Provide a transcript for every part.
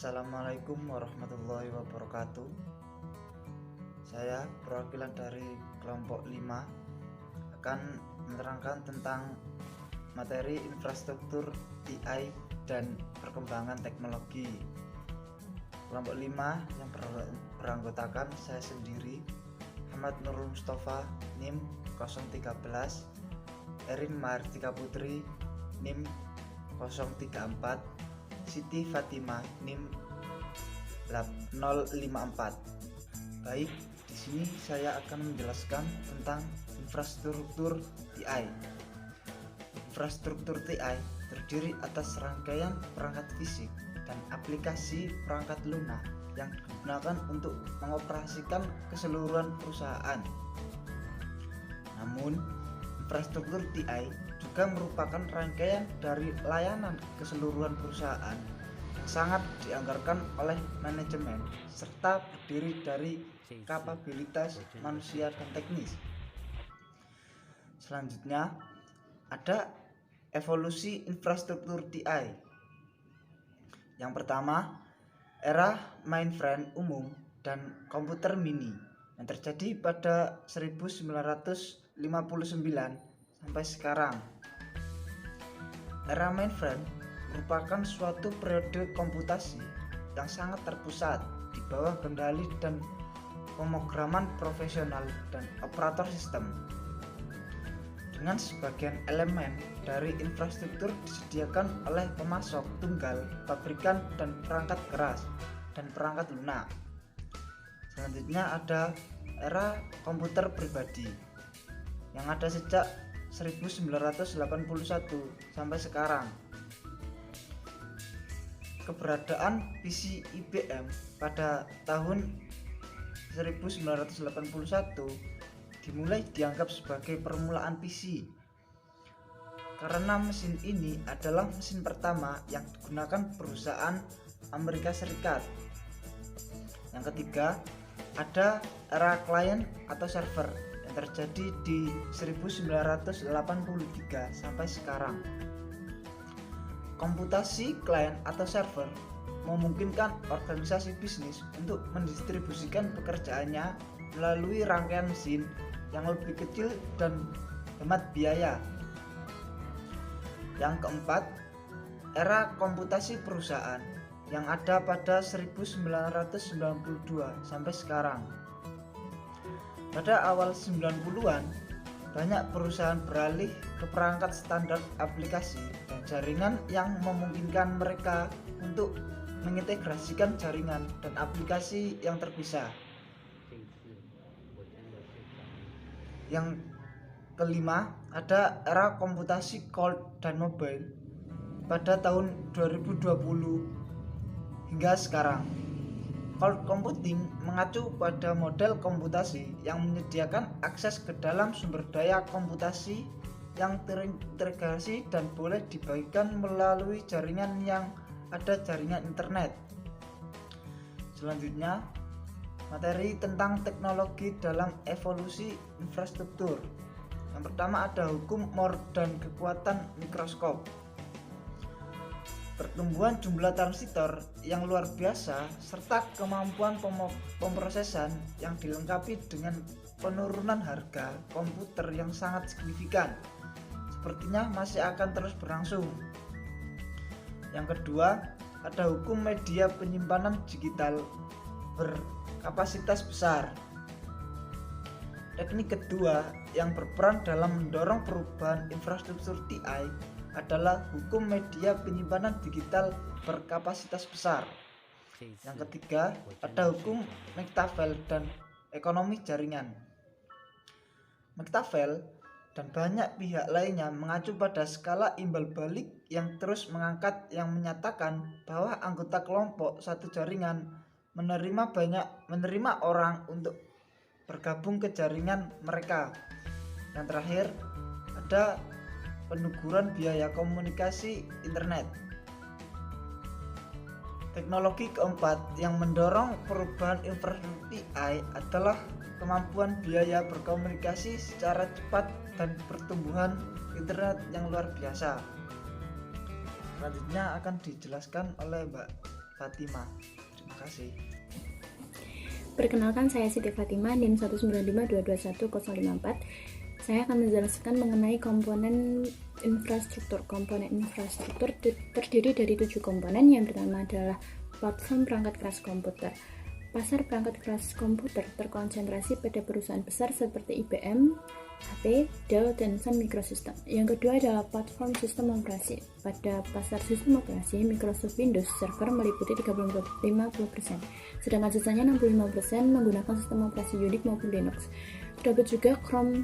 Assalamualaikum warahmatullahi wabarakatuh. Saya perwakilan dari kelompok 5 akan menerangkan tentang materi infrastruktur TI dan perkembangan teknologi. Kelompok 5 yang beranggotakan saya sendiri, Ahmad Nurul Mustafa, NIM 013, Erin Mahardika Putri, NIM 034, Siti Fatimah, NIM 054. Baik, di sini saya akan menjelaskan tentang infrastruktur TI. Infrastruktur TI terdiri atas rangkaian perangkat fisik dan aplikasi perangkat lunak yang digunakan untuk mengoperasikan keseluruhan perusahaan. Namun, infrastruktur TI juga merupakan rangkaian dari layanan keseluruhan perusahaan yang sangat dianggarkan oleh manajemen serta berdiri dari kapabilitas manusia dan teknis. Selanjutnya, ada evolusi infrastruktur TI. Yang pertama, era mainframe umum dan komputer mini yang terjadi pada 1959 sampai sekarang. Era mainframe merupakan suatu periode komputasi yang sangat terpusat di bawah kendali dan pemrograman profesional dan operator sistem. Dengan sebagian elemen dari infrastruktur disediakan oleh pemasok tunggal, pabrikan dan perangkat keras dan perangkat lunak. Selanjutnya ada era komputer pribadi yang ada sejak 1981 sampai sekarang. Keberadaan PC IBM pada tahun 1981 dimulai dianggap sebagai permulaan PC karena mesin ini adalah mesin pertama yang digunakan perusahaan Amerika Serikat. Yang ketiga, ada era klien atau server yang terjadi di 1983 sampai sekarang. Komputasi klien atau server memungkinkan organisasi bisnis untuk mendistribusikan pekerjaannya melalui rangkaian mesin yang lebih kecil dan hemat biaya. Yang keempat, era komputasi perusahaan yang ada pada 1992 sampai sekarang. Pada awal 90-an, banyak perusahaan beralih ke perangkat standar aplikasi dan jaringan yang memungkinkan mereka untuk mengintegrasikan jaringan dan aplikasi yang terpisah. Yang kelima, ada era komputasi cloud dan mobile pada tahun 2020 hingga sekarang. Cloud computing mengacu pada model komputasi yang menyediakan akses ke dalam sumber daya komputasi yang terintegrasi dan boleh dibagikan melalui jaringan yang ada jaringan internet. Selanjutnya, materi tentang teknologi dalam evolusi infrastruktur. Yang pertama ada hukum Moore dan kekuatan mikroskop. Pertumbuhan jumlah transistor yang luar biasa serta kemampuan pemrosesan yang dilengkapi dengan penurunan harga komputer yang sangat signifikan sepertinya masih akan terus berlangsung. Yang kedua, ada hukum media penyimpanan digital berkapasitas besar. Teknik kedua yang berperan dalam mendorong perubahan infrastruktur TI adalah hukum media penyimpanan digital berkapasitas besar. Yang ketiga, ada hukum McTaffel dan ekonomi jaringan. McTaffel dan banyak pihak lainnya mengacu pada skala imbal balik yang terus mengangkat yang menyatakan bahwa anggota kelompok satu jaringan menerima orang untuk bergabung ke jaringan mereka. Yang terakhir, ada penurunan biaya komunikasi internet. Teknologi keempat yang mendorong perubahan infrastruktur TI adalah kemampuan biaya berkomunikasi secara cepat dan pertumbuhan internet yang luar biasa. Selanjutnya akan dijelaskan oleh Mbak Fatima. Terima kasih. Perkenalkan, saya Siti Fatima, NIM 195221054. Saya akan menjelaskan mengenai komponen infrastruktur. Komponen infrastruktur terdiri dari 7 komponen. Yang pertama adalah platform perangkat keras komputer. Pasar perangkat keras komputer terkonsentrasi pada perusahaan besar seperti IBM, HP, Dell, dan Sun Microsystems. Yang kedua adalah platform sistem operasi. Pada pasar sistem operasi, Microsoft Windows Server meliputi 50%, sedangkan sisanya 65% menggunakan sistem operasi Unix maupun Linux. Terdapat juga Chrome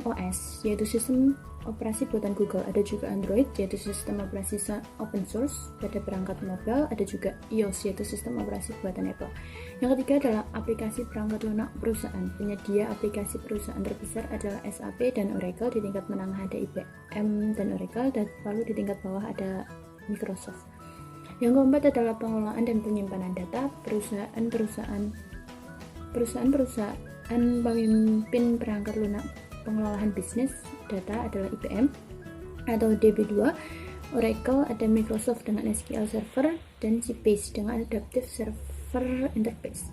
OS, yaitu sistem operasi buatan Google. Ada juga Android, yaitu sistem operasi open source. Pada perangkat mobile ada juga iOS, yaitu sistem operasi buatan Apple. Yang ketiga adalah aplikasi perangkat lunak perusahaan. Penyedia aplikasi perusahaan terbesar adalah SAP dan Oracle. Di tingkat menengah ada IBM dan Oracle, dan lalu di tingkat bawah ada Microsoft. Yang keempat adalah pengelolaan dan penyimpanan data. Perusahaan pemimpin perangkat lunak pengelolaan bisnis data adalah IBM atau DB2, Oracle ada Microsoft dengan SQL Server, dan Sybase dengan Adaptive Server Interface.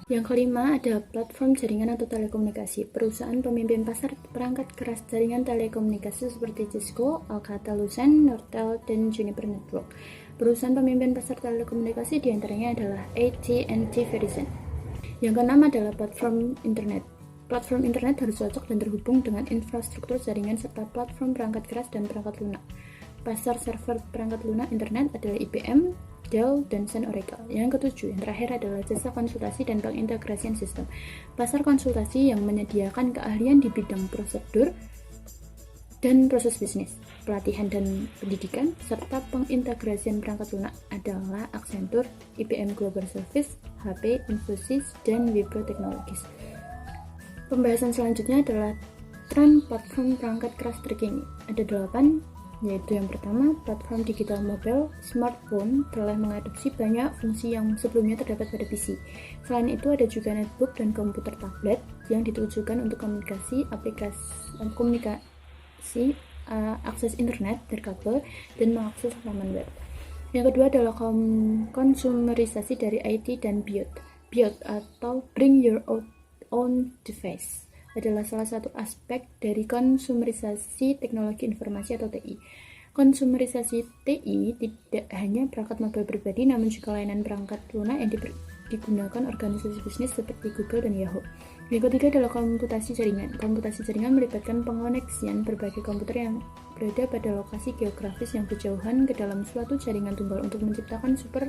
Yang kelima ada platform jaringan atau telekomunikasi. Perusahaan pemimpin pasar perangkat keras jaringan telekomunikasi seperti Cisco, Alcatel-Lucent, Nortel, dan Juniper Network. Perusahaan pemimpin pasar telekomunikasi diantaranya adalah AT&T Verizon. Yang keenam adalah platform internet. Platform internet harus cocok dan terhubung dengan infrastruktur jaringan serta platform perangkat keras dan perangkat lunak. Pasar server perangkat lunak internet adalah IBM, Dell, dan Sun Oracle. Yang ketujuh, yang terakhir adalah jasa konsultasi dan pengintegrasian sistem. Pasar konsultasi yang menyediakan keahlian di bidang prosedur dan proses bisnis, pelatihan dan pendidikan, serta pengintegrasian perangkat lunak adalah Accenture, IBM Global Service, HP, Infosys, dan Wipro Technologies. Pembahasan selanjutnya adalah tren platform perangkat keras terkini. Ada 8, yaitu yang pertama, platform digital mobile smartphone telah mengadopsi banyak fungsi yang sebelumnya terdapat pada PC. Selain itu ada juga netbook dan komputer tablet yang ditujukan untuk komunikasi, akses internet terkabel, dan mengakses halaman web. Yang kedua adalah konsumerisasi dari IT dan BIOD atau Bring Your Own Device adalah salah satu aspek dari konsumerisasi teknologi informasi atau TI. Konsumerisasi TI tidak hanya perangkat mobile pribadi, namun juga layanan perangkat lunak yang digunakan organisasi bisnis seperti Google dan Yahoo. Yang ketiga adalah komputasi jaringan. Komputasi jaringan melibatkan pengoneksian berbagai komputer yang berada pada lokasi geografis yang berjauhan ke dalam suatu jaringan tunggal untuk menciptakan super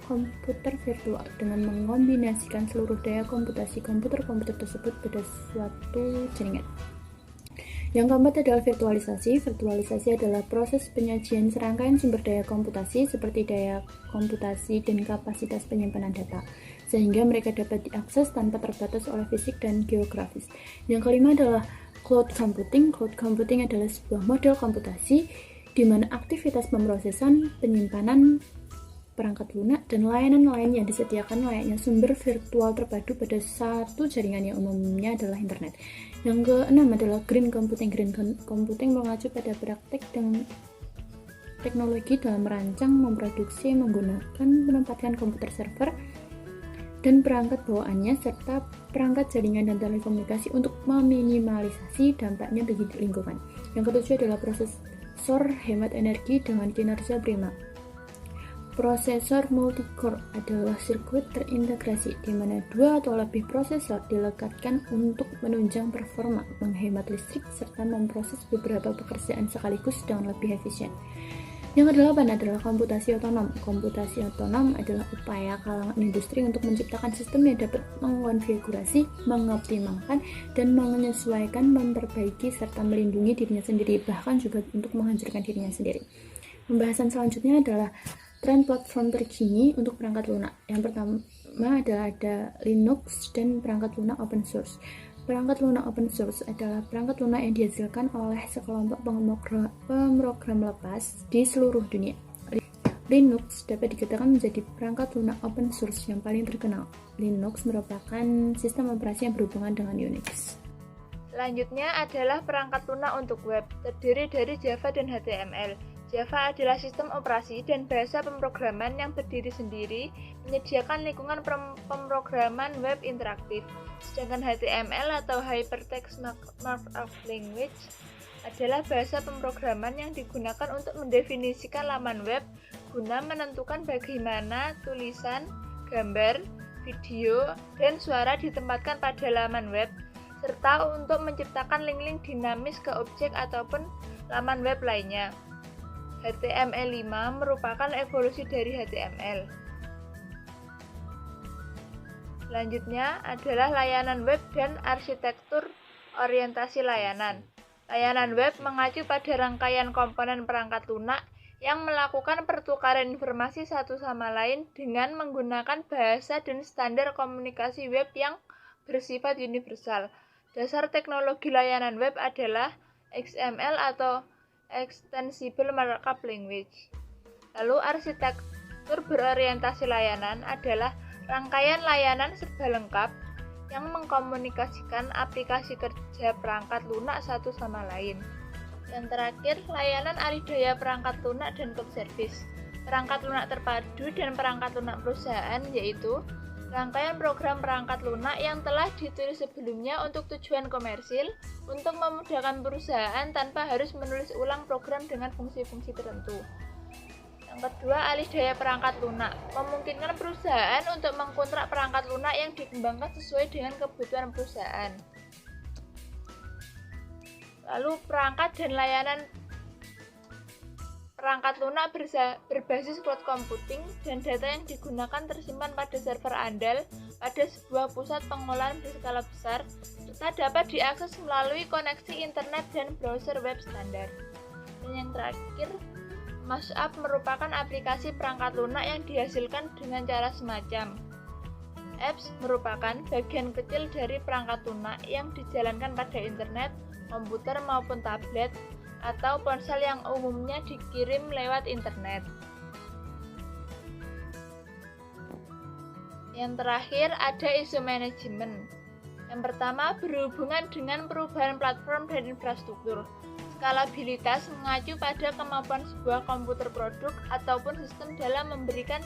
komputer virtual dengan mengombinasikan seluruh daya komputasi komputer-komputer tersebut pada suatu jaringan. Yang keempat adalah virtualisasi. Virtualisasi adalah proses penyajian serangkaian sumber daya komputasi seperti daya komputasi dan kapasitas penyimpanan data, sehingga mereka dapat diakses tanpa terbatas oleh fisik dan geografis. Yang kelima adalah cloud computing. Cloud computing adalah sebuah model komputasi di mana aktivitas pemrosesan, penyimpanan perangkat lunak, dan layanan lain yang disediakan layaknya sumber virtual terpadu pada satu jaringan yang umumnya adalah internet. Yang keenam adalah green computing. Green computing mengacu pada praktek dan teknologi dalam merancang, memproduksi, menggunakan, menempatkan komputer server dan perangkat bawaannya serta perangkat jaringan dan telekomunikasi untuk meminimalisasi dampaknya bagi lingkungan. Yang ketujuh adalah prosesor hemat energi dengan kinerja prima. Prosesor multi-core adalah sirkuit terintegrasi di mana 2 atau lebih prosesor dilekatkan untuk menunjang performa, menghemat listrik, serta memproses beberapa pekerjaan sekaligus dengan lebih efisien. Yang kedelapan adalah komputasi otonom. Komputasi otonom adalah upaya kalangan industri untuk menciptakan sistem yang dapat mengkonfigurasi, mengoptimalkan, dan menyesuaikan, memperbaiki, serta melindungi dirinya sendiri, bahkan juga untuk menghancurkan dirinya sendiri. Pembahasan selanjutnya adalah tren platform terkini untuk perangkat lunak. Yang pertama adalah ada Linux dan perangkat lunak open source. Perangkat lunak open source adalah perangkat lunak yang dihasilkan oleh sekelompok pemrogram lepas di seluruh dunia. Linux dapat dikatakan menjadi perangkat lunak open source yang paling terkenal. Linux merupakan sistem operasi yang berhubungan dengan Unix. Selanjutnya adalah perangkat lunak untuk web, terdiri dari Java dan HTML. Java adalah sistem operasi dan bahasa pemrograman yang berdiri sendiri, menyediakan lingkungan pemrograman web interaktif. Sedangkan HTML atau Hypertext Markup Language adalah bahasa pemrograman yang digunakan untuk mendefinisikan laman web guna menentukan bagaimana tulisan, gambar, video, dan suara ditempatkan pada laman web, serta untuk menciptakan link-link dinamis ke objek ataupun laman web lainnya. HTML5 merupakan evolusi dari HTML. Selanjutnya adalah layanan web dan arsitektur orientasi layanan. Layanan web mengacu pada rangkaian komponen perangkat lunak yang melakukan pertukaran informasi satu sama lain dengan menggunakan bahasa dan standar komunikasi web yang bersifat universal. Dasar teknologi layanan web adalah XML atau Extensible Markup Language. Lalu arsitektur berorientasi layanan adalah rangkaian layanan serba lengkap yang mengkomunikasikan aplikasi kerja perangkat lunak satu sama lain. Yang terakhir, layanan alih-daya perangkat lunak dan web service. Perangkat lunak terpadu dan perangkat lunak perusahaan yaitu rangkaian program perangkat lunak yang telah ditulis sebelumnya untuk tujuan komersil untuk memudahkan perusahaan tanpa harus menulis ulang program dengan fungsi-fungsi tertentu. Yang kedua, alih daya perangkat lunak memungkinkan perusahaan untuk mengkontrak perangkat lunak yang dikembangkan sesuai dengan kebutuhan perusahaan. Lalu perangkat dan layanan perangkat lunak berbasis cloud computing dan data yang digunakan tersimpan pada server andal pada sebuah pusat pengolahan berskala besar serta dapat diakses melalui koneksi internet dan browser web standar. Dan yang terakhir, Mashup merupakan aplikasi perangkat lunak yang dihasilkan dengan cara semacam. Apps merupakan bagian kecil dari perangkat lunak yang dijalankan pada internet, komputer maupun tablet, atau ponsel yang umumnya dikirim lewat internet. Yang terakhir ada isu manajemen. Yang pertama berhubungan dengan perubahan platform dan infrastruktur. Skalabilitas mengacu pada kemampuan sebuah komputer produk ataupun sistem dalam memberikan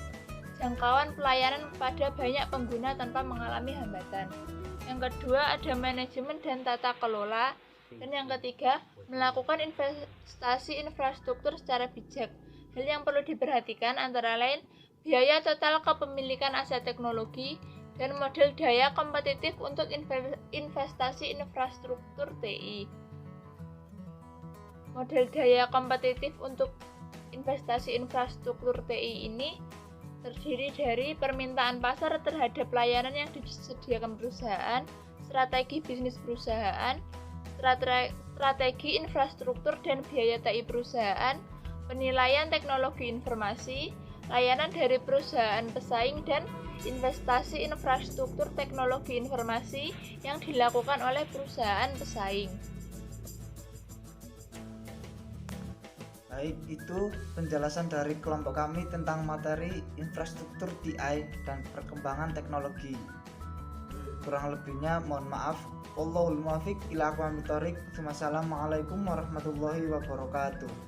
jangkauan pelayanan kepada banyak pengguna tanpa mengalami hambatan. Yang kedua ada manajemen dan tata kelola. Dan yang ketiga, melakukan investasi infrastruktur secara bijak. Hal yang perlu diperhatikan antara lain biaya total kepemilikan aset teknologi dan model daya kompetitif untuk investasi infrastruktur TI. Model daya kompetitif untuk investasi infrastruktur TI ini terdiri dari permintaan pasar terhadap layanan yang disediakan perusahaan, strategi bisnis perusahaan, strategi infrastruktur dan biaya TI perusahaan, penilaian teknologi informasi, layanan dari perusahaan pesaing, dan investasi infrastruktur teknologi informasi yang dilakukan oleh perusahaan pesaing. Baik, itu penjelasan dari kelompok kami tentang materi infrastruktur TI dan perkembangan teknologi. Kurang lebihnya mohon maaf. Wallahul muwaffiq ila aqwamit thoriq. Wassalamualaikum warahmatullahi wabarakatuh.